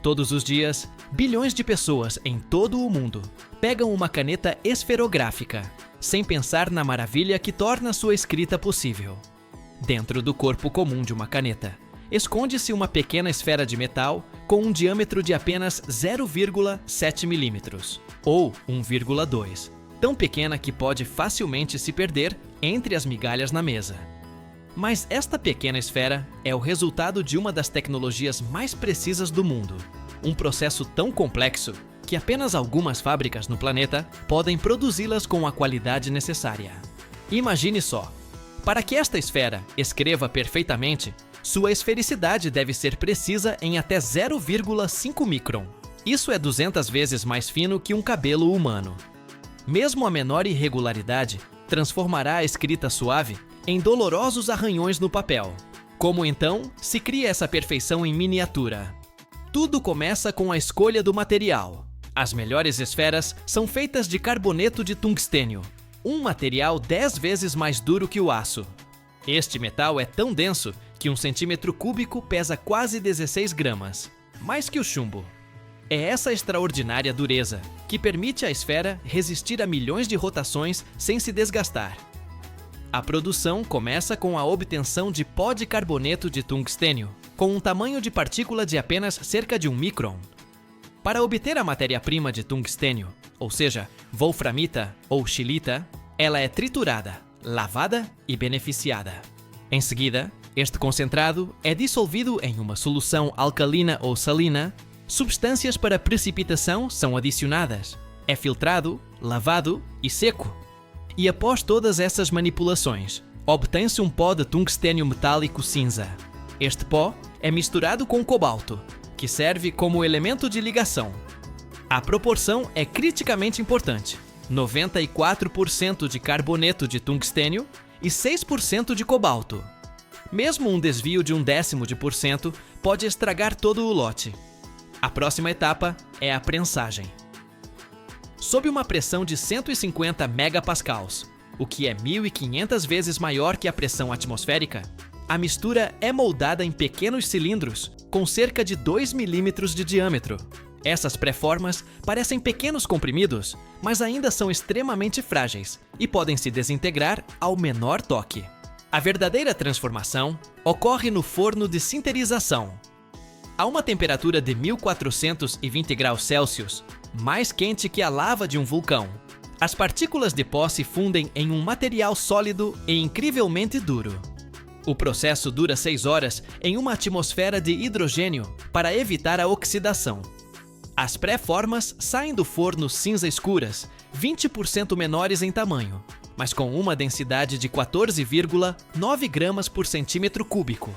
Todos os dias, bilhões de pessoas em todo o mundo pegam uma caneta esferográfica, sem pensar na maravilha que torna sua escrita possível. Dentro do corpo comum de uma caneta, esconde-se uma pequena esfera de metal com um diâmetro de apenas 0,7 milímetros, ou 1,2, tão pequena que pode facilmente se perder entre as migalhas na mesa. Mas esta pequena esfera é o resultado de uma das tecnologias mais precisas do mundo, um processo tão complexo que apenas algumas fábricas no planeta podem produzi-las com a qualidade necessária. Imagine só, para que esta esfera escreva perfeitamente, sua esfericidade deve ser precisa em até 0,5 micron. Isso é 200 vezes mais fino que um cabelo humano. Mesmo a menor irregularidade transformará a escrita suave em dolorosos arranhões no papel. Como então se cria essa perfeição em miniatura? Tudo começa com a escolha do material. As melhores esferas são feitas de carboneto de tungstênio, um material 10 vezes mais duro que o aço. Este metal é tão denso que 1 centímetro cúbico pesa quase 16 gramas, mais que o chumbo. É essa extraordinária dureza que permite à esfera resistir a milhões de rotações sem se desgastar. A produção começa com a obtenção de pó de carboneto de tungstênio, com um tamanho de partícula de apenas cerca de 1 micron. Para obter a matéria-prima de tungstênio, ou seja, wolframita ou xilita, ela é triturada, lavada e beneficiada. Em seguida, este concentrado é dissolvido em uma solução alcalina ou salina, substâncias para precipitação são adicionadas, é filtrado, lavado e seco. E após todas essas manipulações, obtém-se um pó de tungstênio metálico cinza. Este pó é misturado com cobalto, que serve como elemento de ligação. A proporção é criticamente importante: 94% de carboneto de tungstênio e 6% de cobalto. Mesmo um desvio de 0,1% pode estragar todo o lote. A próxima etapa é a prensagem. Sob uma pressão de 150 megapascals, o que é 1.500 vezes maior que a pressão atmosférica, a mistura é moldada em pequenos cilindros com cerca de 2 milímetros de diâmetro. Essas pré-formas parecem pequenos comprimidos, mas ainda são extremamente frágeis e podem se desintegrar ao menor toque. A verdadeira transformação ocorre no forno de sinterização. A uma temperatura de 1420 graus Celsius, mais quente que a lava de um vulcão, as partículas de pó se fundem em um material sólido e incrivelmente duro. O processo dura 6 horas em uma atmosfera de hidrogênio para evitar a oxidação. As pré-formas saem do forno cinza escuras, 20% menores em tamanho, mas com uma densidade de 14,9 gramas por centímetro cúbico.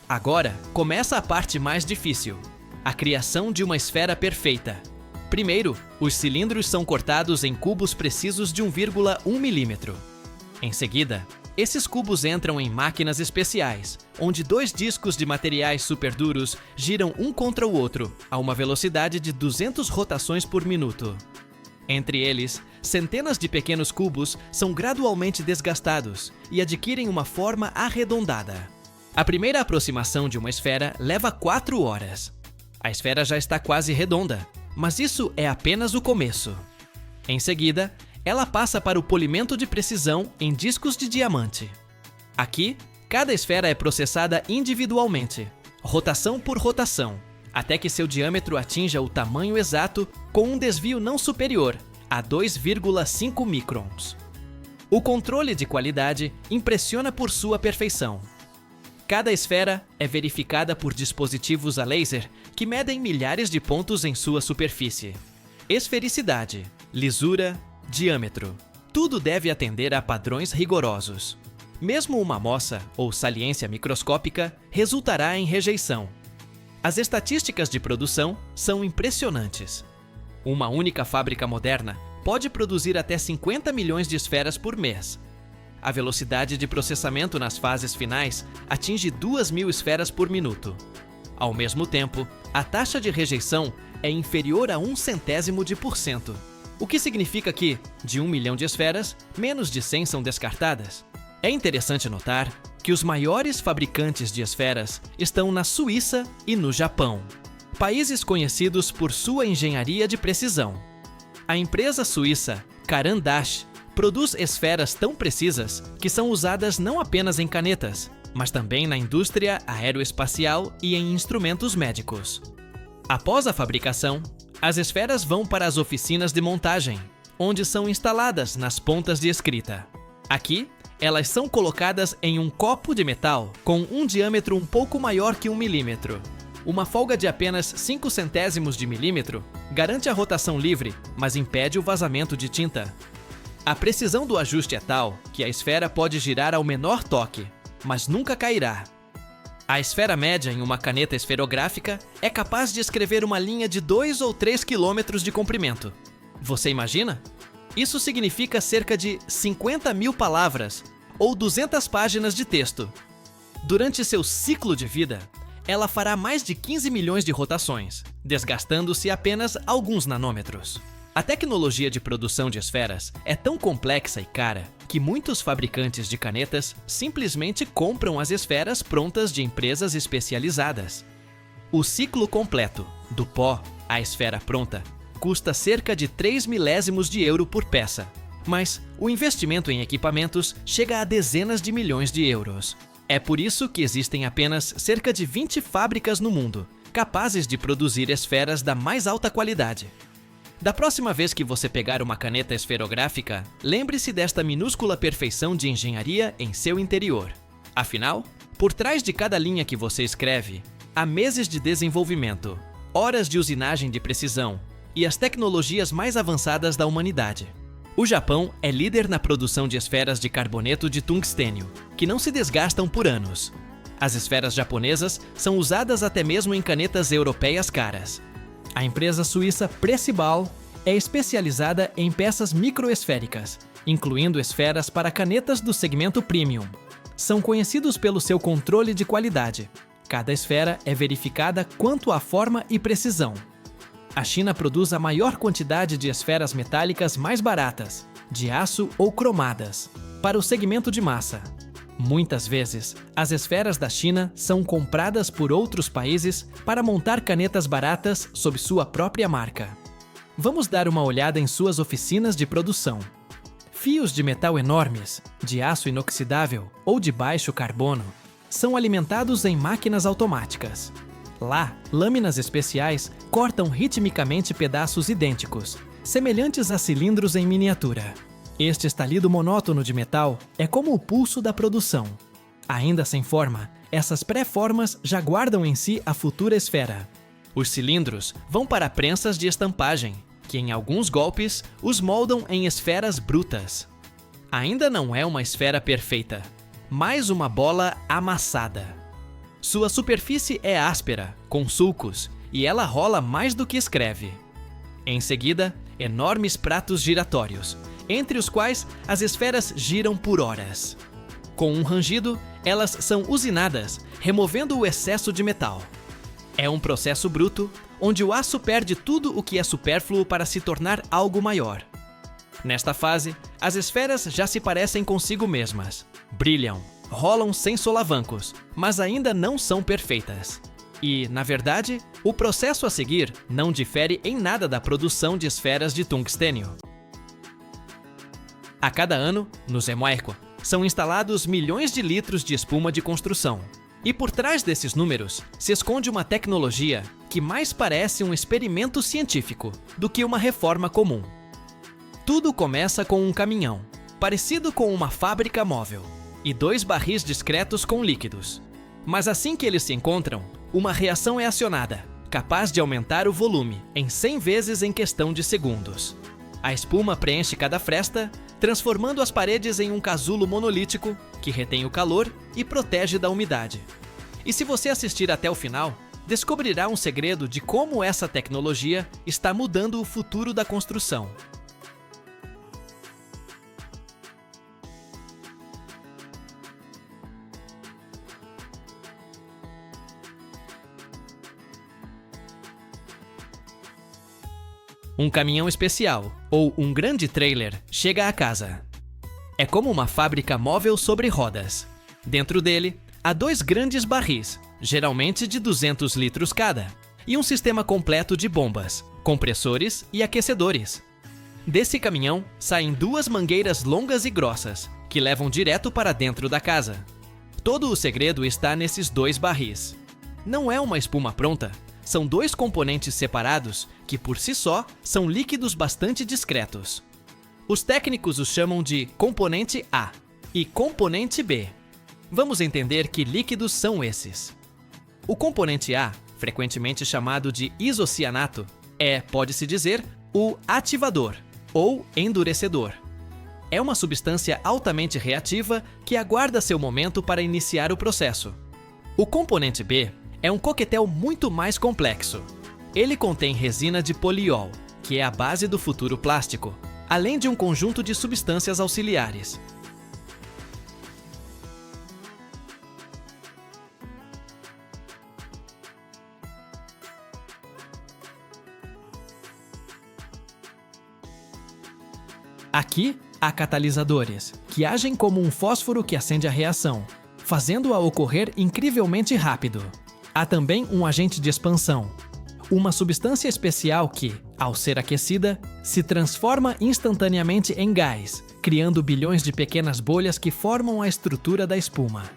Agora começa a parte mais difícil: a criação de uma esfera perfeita. Primeiro, os cilindros são cortados em cubos precisos de 1,1 milímetro. Em seguida, esses cubos entram em máquinas especiais, onde 2 discos de materiais superduros giram um contra o outro a uma velocidade de 200 rotações por minuto. Entre eles, centenas de pequenos cubos são gradualmente desgastados e adquirem uma forma arredondada. A primeira aproximação de uma esfera leva 4 horas. A esfera já está quase redonda, mas isso é apenas o começo. Em seguida, ela passa para o polimento de precisão em discos de diamante. Aqui, cada esfera é processada individualmente, rotação por rotação, até que seu diâmetro atinja o tamanho exato com um desvio não superior a 2,5 microns. O controle de qualidade impressiona por sua perfeição. Cada esfera é verificada por dispositivos a laser que medem milhares de pontos em sua superfície. Esfericidade, lisura, diâmetro. Tudo deve atender a padrões rigorosos. Mesmo uma moça ou saliência microscópica resultará em rejeição. As estatísticas de produção são impressionantes. Uma única fábrica moderna pode produzir até 50 milhões de esferas por mês. A velocidade de processamento nas fases finais atinge 2.000 esferas por minuto. Ao mesmo tempo, a taxa de rejeição é inferior a 0,01%, o que significa que, de 1 milhão de esferas, menos de 100 são descartadas. É interessante notar que os maiores fabricantes de esferas estão na Suíça e no Japão. países conhecidos por sua engenharia de precisão. A empresa suíça Caran d'Ache produz esferas tão precisas que são usadas não apenas em canetas, mas também na indústria aeroespacial e em instrumentos médicos. Após a fabricação, as esferas vão para as oficinas de montagem, onde são instaladas nas pontas de escrita. Aqui, elas são colocadas em um copo de metal com um diâmetro um pouco maior que 1 milímetro. Uma folga de apenas 5 centésimos de milímetro garante a rotação livre, mas impede o vazamento de tinta. A precisão do ajuste é tal que a esfera pode girar ao menor toque, mas nunca cairá. A esfera média em uma caneta esferográfica é capaz de escrever uma linha de 2 ou 3 quilômetros de comprimento. Você imagina? Isso significa cerca de 50.000 palavras ou 200 páginas de texto. Durante seu ciclo de vida, ela fará mais de 15 milhões de rotações, desgastando-se apenas alguns nanômetros. A tecnologia de produção de esferas é tão complexa e cara que muitos fabricantes de canetas simplesmente compram as esferas prontas de empresas especializadas. O ciclo completo, do pó à esfera pronta, custa cerca de 3 milésimos de euro por peça, mas o investimento em equipamentos chega a dezenas de milhões de euros. É por isso que existem apenas cerca de 20 fábricas no mundo capazes de produzir esferas da mais alta qualidade. Da próxima vez que você pegar uma caneta esferográfica, lembre-se desta minúscula perfeição de engenharia em seu interior. Afinal, por trás de cada linha que você escreve, há meses de desenvolvimento, horas de usinagem de precisão e as tecnologias mais avançadas da humanidade. O Japão é líder na produção de esferas de carboneto de tungstênio, que não se desgastam por anos. As esferas japonesas são usadas até mesmo em canetas europeias caras. A empresa suíça Precibal é especializada em peças microesféricas, incluindo esferas para canetas do segmento premium. São conhecidos pelo seu controle de qualidade. Cada esfera é verificada quanto à forma e precisão. A China produz a maior quantidade de esferas metálicas mais baratas, de aço ou cromadas, para o segmento de massa. Muitas vezes, as esferas da China são compradas por outros países para montar canetas baratas sob sua própria marca. Vamos dar uma olhada em suas oficinas de produção. Fios de metal enormes, de aço inoxidável ou de baixo carbono, são alimentados em máquinas automáticas. Lá, lâminas especiais cortam ritmicamente pedaços idênticos, semelhantes a cilindros em miniatura. Este estalido monótono de metal é como o pulso da produção. Ainda sem forma, essas pré-formas já guardam em si a futura esfera. Os cilindros vão para prensas de estampagem, que em alguns golpes os moldam em esferas brutas. Ainda não é uma esfera perfeita, mas uma bola amassada. Sua superfície é áspera, com sulcos, e ela rola mais do que escreve. Em seguida, enormes pratos giratórios, entre os quais as esferas giram por horas. Com um rangido, elas são usinadas, removendo o excesso de metal. É um processo bruto, onde o aço perde tudo o que é supérfluo para se tornar algo maior. Nesta fase, as esferas já se parecem consigo mesmas. Brilham, rolam sem solavancos, mas ainda não são perfeitas. E, na verdade, o processo a seguir não difere em nada da produção de esferas de tungstênio. A cada ano, no Zemuerco, são instalados milhões de litros de espuma de construção. E por trás desses números se esconde uma tecnologia que mais parece um experimento científico do que uma reforma comum. Tudo começa com um caminhão, parecido com uma fábrica móvel, e 2 barris discretos com líquidos. Mas assim que eles se encontram, uma reação é acionada, capaz de aumentar o volume em 100 vezes em questão de segundos. A espuma preenche cada fresta, transformando as paredes em um casulo monolítico que retém o calor e protege da umidade. E se você assistir até o final, descobrirá um segredo de como essa tecnologia está mudando o futuro da construção. Um caminhão especial, ou um grande trailer, chega à casa. É como uma fábrica móvel sobre rodas. Dentro dele, há 2 grandes barris, geralmente de 200 litros cada, e um sistema completo de bombas, compressores e aquecedores. Desse caminhão saem duas mangueiras longas e grossas, que levam direto para dentro da casa. Todo o segredo está nesses dois barris. Não é uma espuma pronta, são dois componentes separados que, por si só, são líquidos bastante discretos. Os técnicos os chamam de componente A e componente B. Vamos entender que líquidos são esses. O componente A, frequentemente chamado de isocianato, pode-se dizer, o ativador ou endurecedor. É uma substância altamente reativa que aguarda seu momento para iniciar o processo. O componente B é um coquetel muito mais complexo. Ele contém resina de poliol, que é a base do futuro plástico, além de um conjunto de substâncias auxiliares. Aqui, há catalisadores, que agem como um fósforo que acende a reação, fazendo-a ocorrer incrivelmente rápido. Há também um agente de expansão, uma substância especial que, ao ser aquecida, se transforma instantaneamente em gás, criando bilhões de pequenas bolhas que formam a estrutura da espuma.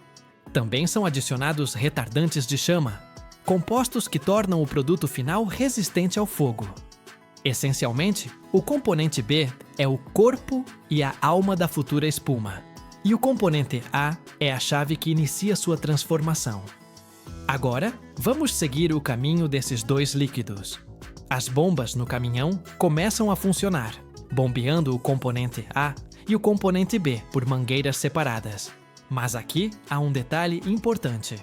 Também são adicionados retardantes de chama, compostos que tornam o produto final resistente ao fogo. Essencialmente, o componente B é o corpo e a alma da futura espuma, e o componente A é a chave que inicia sua transformação. Agora, vamos seguir o caminho desses dois líquidos. As bombas no caminhão começam a funcionar, bombeando o componente A e o componente B por mangueiras separadas. Mas aqui há um detalhe importante.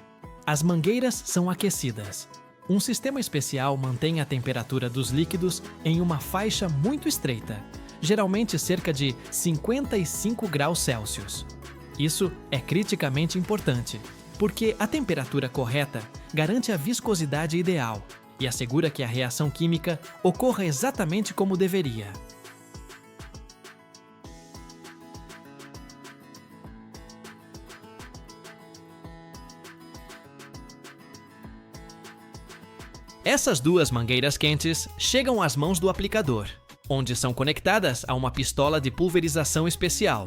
As mangueiras são aquecidas. Um sistema especial mantém a temperatura dos líquidos em uma faixa muito estreita, geralmente cerca de 55 graus Celsius. Isso é criticamente importante, porque a temperatura correta garante a viscosidade ideal e assegura que a reação química ocorra exatamente como deveria. Essas duas mangueiras quentes chegam às mãos do aplicador, onde são conectadas a uma pistola de pulverização especial.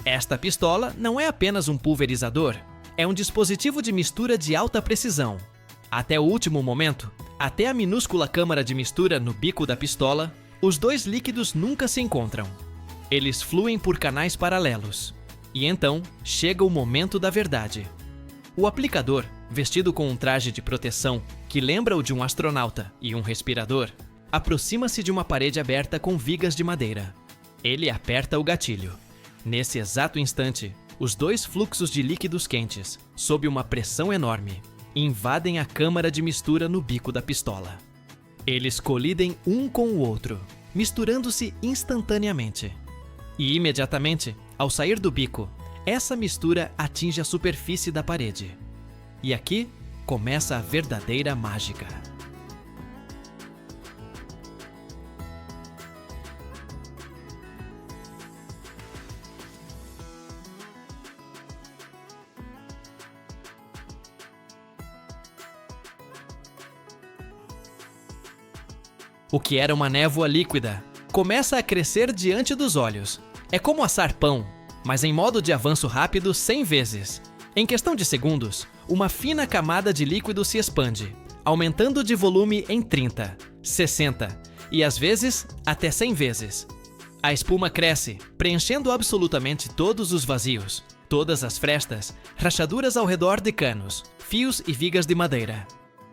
Esta pistola não é apenas um pulverizador, é um dispositivo de mistura de alta precisão. Até o último momento, até a minúscula câmara de mistura no bico da pistola, os dois líquidos nunca se encontram. Eles fluem por canais paralelos. E então, chega o momento da verdade. O aplicador, vestido com um traje de proteção que lembra o de um astronauta e um respirador, aproxima-se de uma parede aberta com vigas de madeira. Ele aperta o gatilho. Nesse exato instante, os dois fluxos de líquidos quentes, sob uma pressão enorme, invadem a câmara de mistura no bico da pistola. Eles colidem um com o outro, misturando-se instantaneamente. E imediatamente, ao sair do bico, essa mistura atinge a superfície da parede. E aqui começa a verdadeira mágica. O que era uma névoa líquida começa a crescer diante dos olhos. É como assar pão, mas em modo de avanço rápido 100 vezes. Em questão de segundos, uma fina camada de líquido se expande, aumentando de volume em 30, 60 e às vezes até 100 vezes. A espuma cresce, preenchendo absolutamente todos os vazios, todas as frestas, rachaduras ao redor de canos, fios e vigas de madeira.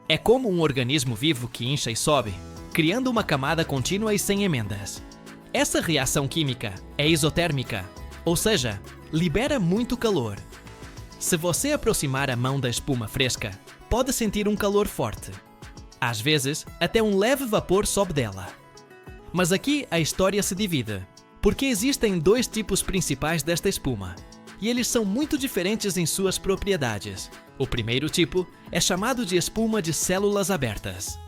É como um organismo vivo que incha e sobe, criando uma camada contínua e sem emendas. Essa reação química é isotérmica, ou seja, libera muito calor. Se você aproximar a mão da espuma fresca, pode sentir um calor forte. Às vezes, até um leve vapor sobe dela. Mas aqui a história se divide, porque existem dois tipos principais desta espuma, e eles são muito diferentes em suas propriedades. O primeiro tipo é chamado de espuma de células abertas.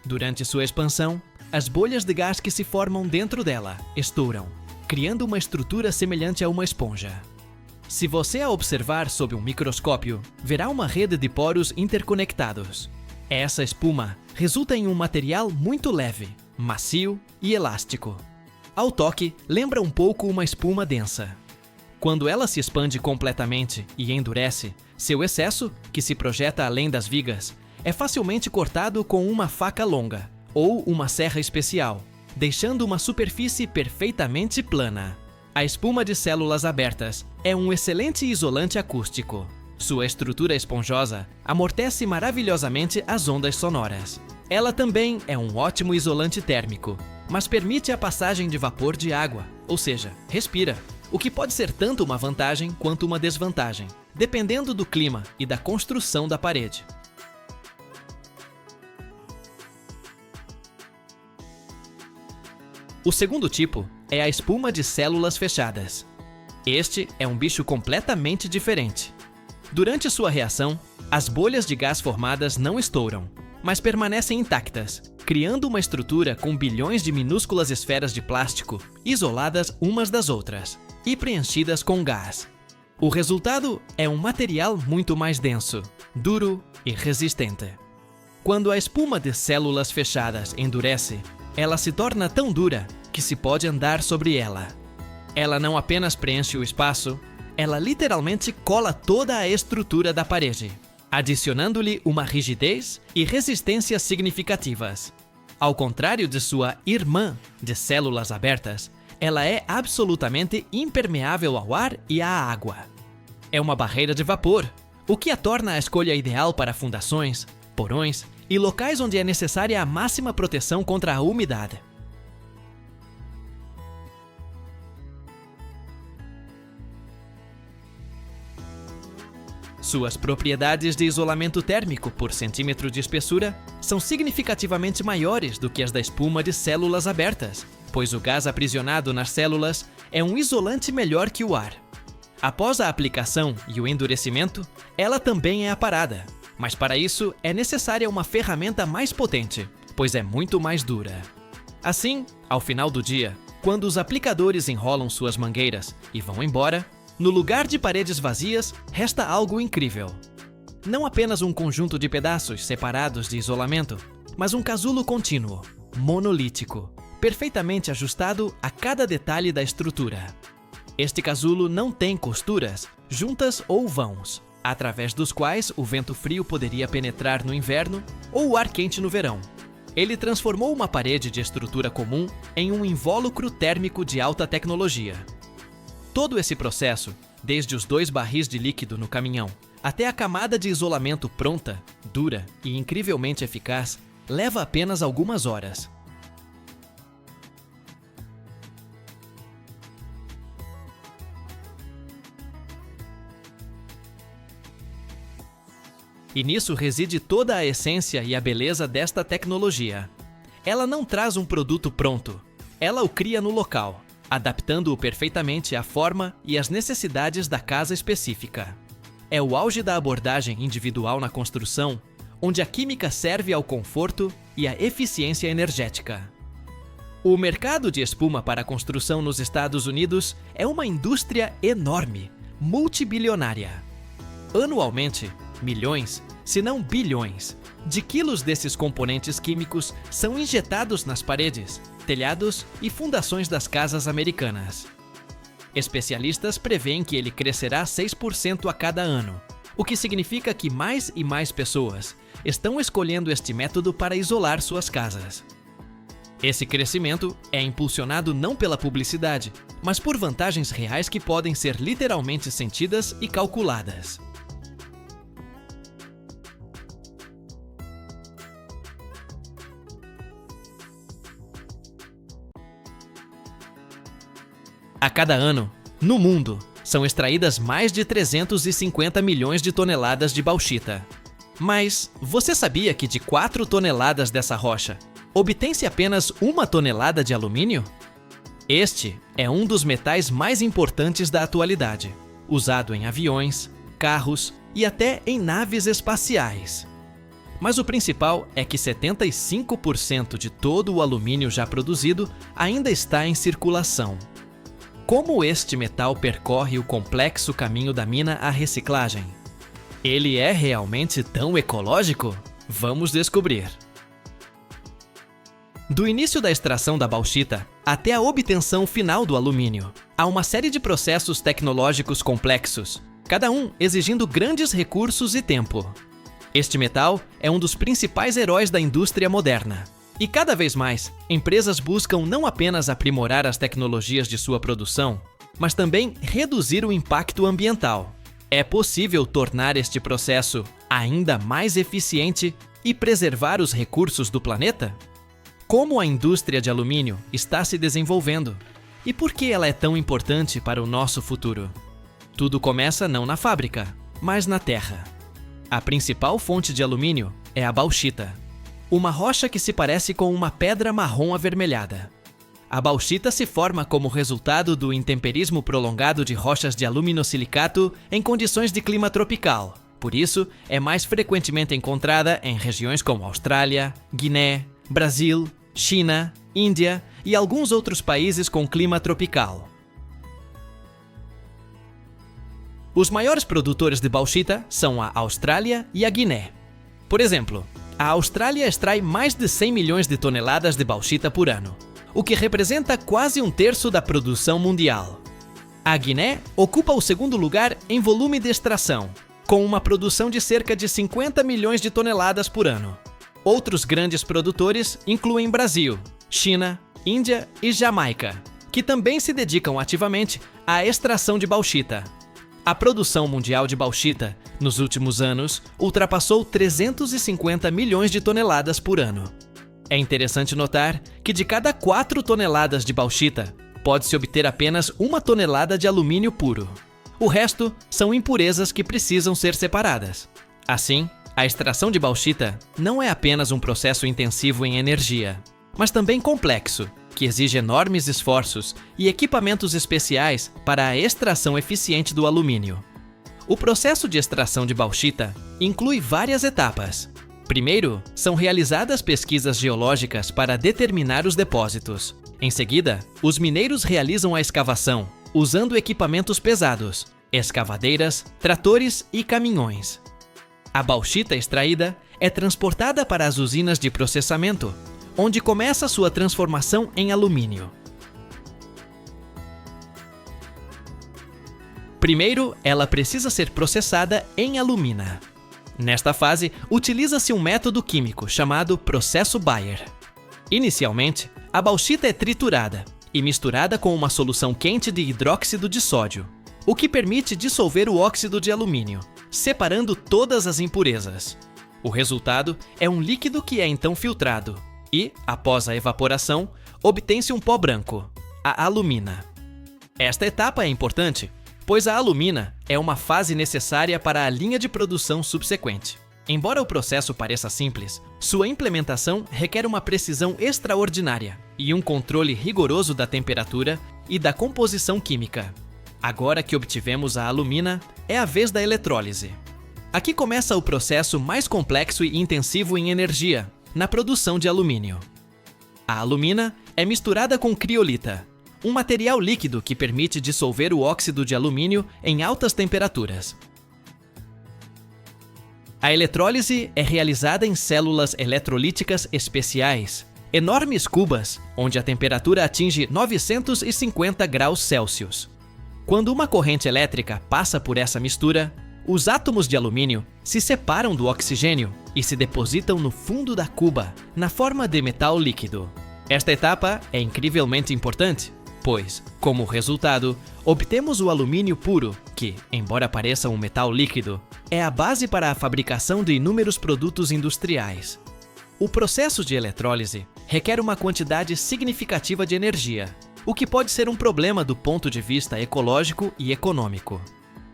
Durante sua expansão, as bolhas de gás que se formam dentro dela estouram, criando uma estrutura semelhante a uma esponja. Se você a observar sob um microscópio, verá uma rede de poros interconectados. Essa espuma resulta em um material muito leve, macio e elástico. Ao toque, lembra um pouco uma espuma densa. Quando ela se expande completamente e endurece, seu excesso, que se projeta além das vigas, é facilmente cortado com uma faca longa ou uma serra especial, deixando uma superfície perfeitamente plana. A espuma de células abertas é um excelente isolante acústico. Sua estrutura esponjosa amortece maravilhosamente as ondas sonoras. Ela também é um ótimo isolante térmico, mas permite a passagem de vapor de água, ou seja, respira, o que pode ser tanto uma vantagem quanto uma desvantagem, dependendo do clima e da construção da parede. O segundo tipo é a espuma de células fechadas. Este é um bicho completamente diferente. Durante sua reação, as bolhas de gás formadas não estouram, mas permanecem intactas, criando uma estrutura com bilhões de minúsculas esferas de plástico isoladas umas das outras e preenchidas com gás. O resultado é um material muito mais denso, duro e resistente. Quando a espuma de células fechadas endurece, ela se torna tão dura que se pode andar sobre ela. Ela não apenas preenche o espaço, ela literalmente cola toda a estrutura da parede, adicionando-lhe uma rigidez e resistência significativas. Ao contrário de sua irmã de células abertas, ela é absolutamente impermeável ao ar e à água. É uma barreira de vapor, o que a torna a escolha ideal para fundações, porões e locais onde é necessária a máxima proteção contra a umidade. Suas propriedades de isolamento térmico por centímetro de espessura são significativamente maiores do que as da espuma de células abertas, pois o gás aprisionado nas células é um isolante melhor que o ar. Após a aplicação e o endurecimento, ela também é aparada, mas para isso é necessária uma ferramenta mais potente, pois é muito mais dura. Assim, ao final do dia, quando os aplicadores enrolam suas mangueiras e vão embora, no lugar de paredes vazias, resta algo incrível. Não apenas um conjunto de pedaços separados de isolamento, mas um casulo contínuo, monolítico, perfeitamente ajustado a cada detalhe da estrutura. Este casulo não tem costuras, juntas ou vãos, através dos quais o vento frio poderia penetrar no inverno ou o ar quente no verão. Ele transformou uma parede de estrutura comum em um invólucro térmico de alta tecnologia. Todo esse processo, desde os 2 barris de líquido no caminhão até a camada de isolamento pronta, dura e incrivelmente eficaz, leva apenas algumas horas. E nisso reside toda a essência e a beleza desta tecnologia. Ela não traz um produto pronto, ela o cria no local, adaptando-o perfeitamente à forma e às necessidades da casa específica. É o auge da abordagem individual na construção, onde a química serve ao conforto e à eficiência energética. O mercado de espuma para construção nos Estados Unidos é uma indústria enorme, multibilionária. Anualmente, milhões, se não bilhões, de quilos desses componentes químicos são injetados nas paredes, telhados e fundações das casas americanas. Especialistas preveem que ele crescerá 6% a cada ano, o que significa que mais e mais pessoas estão escolhendo este método para isolar suas casas. Esse crescimento é impulsionado não pela publicidade, mas por vantagens reais que podem ser literalmente sentidas e calculadas. A cada ano, no mundo, são extraídas mais de 350 milhões de toneladas de bauxita. Mas você sabia que de 4 toneladas dessa rocha, obtém-se apenas 1 tonelada de alumínio? Este é um dos metais mais importantes da atualidade, usado em aviões, carros e até em naves espaciais. Mas o principal é que 75% de todo o alumínio já produzido ainda está em circulação. Como este metal percorre o complexo caminho da mina à reciclagem? Ele é realmente tão ecológico? Vamos descobrir. Do início da extração da bauxita até a obtenção final do alumínio, há uma série de processos tecnológicos complexos, cada um exigindo grandes recursos e tempo. Este metal é um dos principais heróis da indústria moderna. E cada vez mais, empresas buscam não apenas aprimorar as tecnologias de sua produção, mas também reduzir o impacto ambiental. É possível tornar este processo ainda mais eficiente e preservar os recursos do planeta? Como a indústria de alumínio está se desenvolvendo? E por que ela é tão importante para o nosso futuro? Tudo começa não na fábrica, mas na terra. A principal fonte de alumínio é a bauxita, uma rocha que se parece com uma pedra marrom avermelhada. A bauxita se forma como resultado do intemperismo prolongado de rochas de aluminosilicato em condições de clima tropical. Por isso, é mais frequentemente encontrada em regiões como Austrália, Guiné, Brasil, China, Índia e alguns outros países com clima tropical. Os maiores produtores de bauxita são a Austrália e a Guiné. Por exemplo, a Austrália extrai mais de 100 milhões de toneladas de bauxita por ano, o que representa quase um terço da produção mundial. A Guiné ocupa o segundo lugar em volume de extração, com uma produção de cerca de 50 milhões de toneladas por ano. Outros grandes produtores incluem Brasil, China, Índia e Jamaica, que também se dedicam ativamente à extração de bauxita. A produção mundial de bauxita, nos últimos anos, ultrapassou 350 milhões de toneladas por ano. É interessante notar que de cada 4 toneladas de bauxita, pode-se obter apenas 1 tonelada de alumínio puro. O resto são impurezas que precisam ser separadas. Assim, a extração de bauxita não é apenas um processo intensivo em energia, mas também complexo, que exige enormes esforços e equipamentos especiais para a extração eficiente do alumínio. O processo de extração de bauxita inclui várias etapas. Primeiro, são realizadas pesquisas geológicas para determinar os depósitos. Em seguida, os mineiros realizam a escavação, usando equipamentos pesados, escavadeiras, tratores e caminhões. A bauxita extraída é transportada para as usinas de processamento, onde começa sua transformação em alumínio. Primeiro, ela precisa ser processada em alumina. Nesta fase, utiliza-se um método químico chamado processo Bayer. Inicialmente, a bauxita é triturada e misturada com uma solução quente de hidróxido de sódio, o que permite dissolver o óxido de alumínio, separando todas as impurezas. O resultado é um líquido que é então filtrado e, após a evaporação, obtém-se um pó branco, a alumina. Esta etapa é importante, pois a alumina é uma fase necessária para a linha de produção subsequente. Embora o processo pareça simples, sua implementação requer uma precisão extraordinária e um controle rigoroso da temperatura e da composição química. Agora que obtivemos a alumina, é a vez da eletrólise. Aqui começa o processo mais complexo e intensivo em energia, na produção de alumínio. A alumina é misturada com criolita, um material líquido que permite dissolver o óxido de alumínio em altas temperaturas. A eletrólise é realizada em células eletrolíticas especiais, enormes cubas, onde a temperatura atinge 950 graus Celsius. Quando uma corrente elétrica passa por essa mistura, os átomos de alumínio se separam do oxigênio e se depositam no fundo da cuba, na forma de metal líquido. Esta etapa é incrivelmente importante, pois, como resultado, obtemos o alumínio puro, que, embora pareça um metal líquido, é a base para a fabricação de inúmeros produtos industriais. O processo de eletrólise requer uma quantidade significativa de energia, o que pode ser um problema do ponto de vista ecológico e econômico.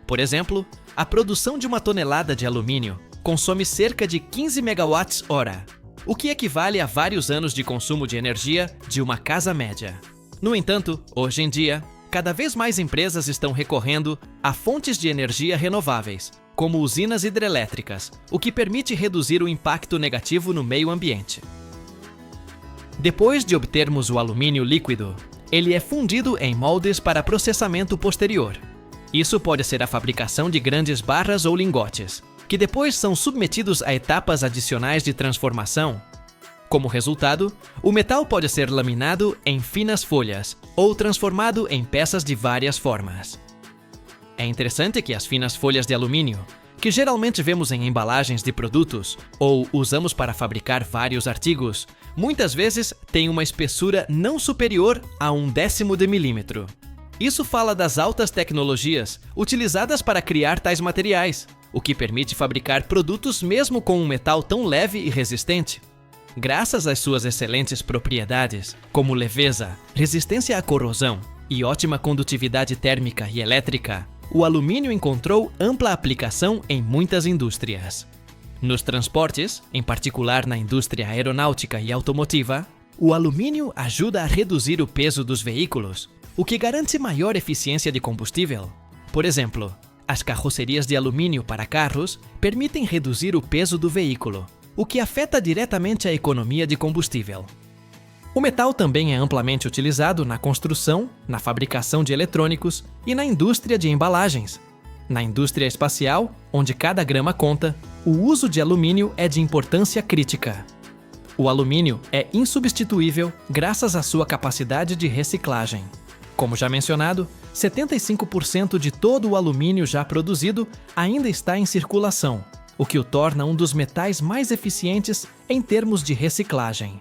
Por exemplo, a produção de 1 tonelada de alumínio consome cerca de 15 megawatts-hora, o que equivale a vários anos de consumo de energia de uma casa média. No entanto, hoje em dia, cada vez mais empresas estão recorrendo a fontes de energia renováveis, como usinas hidrelétricas, o que permite reduzir o impacto negativo no meio ambiente. Depois de obtermos o alumínio líquido, ele é fundido em moldes para processamento posterior. Isso pode ser a fabricação de grandes barras ou lingotes, que depois são submetidos a etapas adicionais de transformação. Como resultado, o metal pode ser laminado em finas folhas ou transformado em peças de várias formas. É interessante que as finas folhas de alumínio, que geralmente vemos em embalagens de produtos ou usamos para fabricar vários artigos, muitas vezes têm uma espessura não superior a 1/10 de milímetro. Isso fala das altas tecnologias utilizadas para criar tais materiais, o que permite fabricar produtos mesmo com um metal tão leve e resistente. Graças às suas excelentes propriedades, como leveza, resistência à corrosão e ótima condutividade térmica e elétrica, o alumínio encontrou ampla aplicação em muitas indústrias. Nos transportes, em particular na indústria aeronáutica e automotiva, o alumínio ajuda a reduzir o peso dos veículos, o que garante maior eficiência de combustível. Por exemplo, as carrocerias de alumínio para carros permitem reduzir o peso do veículo, o que afeta diretamente a economia de combustível. O metal também é amplamente utilizado na construção, na fabricação de eletrônicos e na indústria de embalagens. Na indústria espacial, onde cada grama conta, o uso de alumínio é de importância crítica. O alumínio é insubstituível graças à sua capacidade de reciclagem. Como já mencionado, 75% de todo o alumínio já produzido ainda está em circulação, o que o torna um dos metais mais eficientes em termos de reciclagem.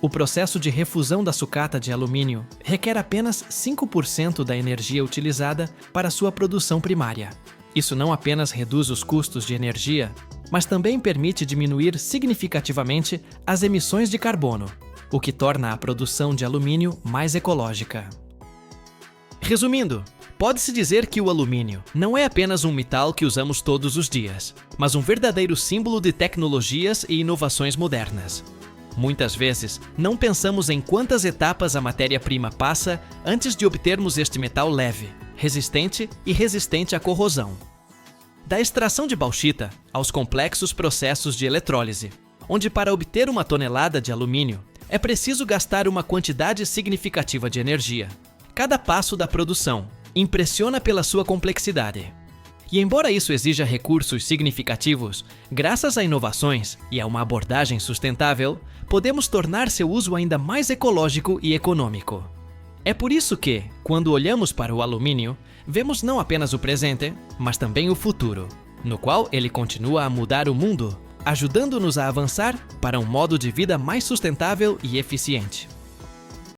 O processo de refusão da sucata de alumínio requer apenas 5% da energia utilizada para sua produção primária. Isso não apenas reduz os custos de energia, mas também permite diminuir significativamente as emissões de carbono, o que torna a produção de alumínio mais ecológica. Resumindo, pode-se dizer que o alumínio não é apenas um metal que usamos todos os dias, mas um verdadeiro símbolo de tecnologias e inovações modernas. Muitas vezes, não pensamos em quantas etapas a matéria-prima passa antes de obtermos este metal leve, resistente e resistente à corrosão. Da extração de bauxita aos complexos processos de eletrólise, onde para obter uma tonelada de alumínio é preciso gastar uma quantidade significativa de energia. Cada passo da produção impressiona pela sua complexidade. E embora isso exija recursos significativos, graças a inovações e a uma abordagem sustentável, podemos tornar seu uso ainda mais ecológico e econômico. É por isso que, quando olhamos para o alumínio, vemos não apenas o presente, mas também o futuro, no qual ele continua a mudar o mundo, ajudando-nos a avançar para um modo de vida mais sustentável e eficiente.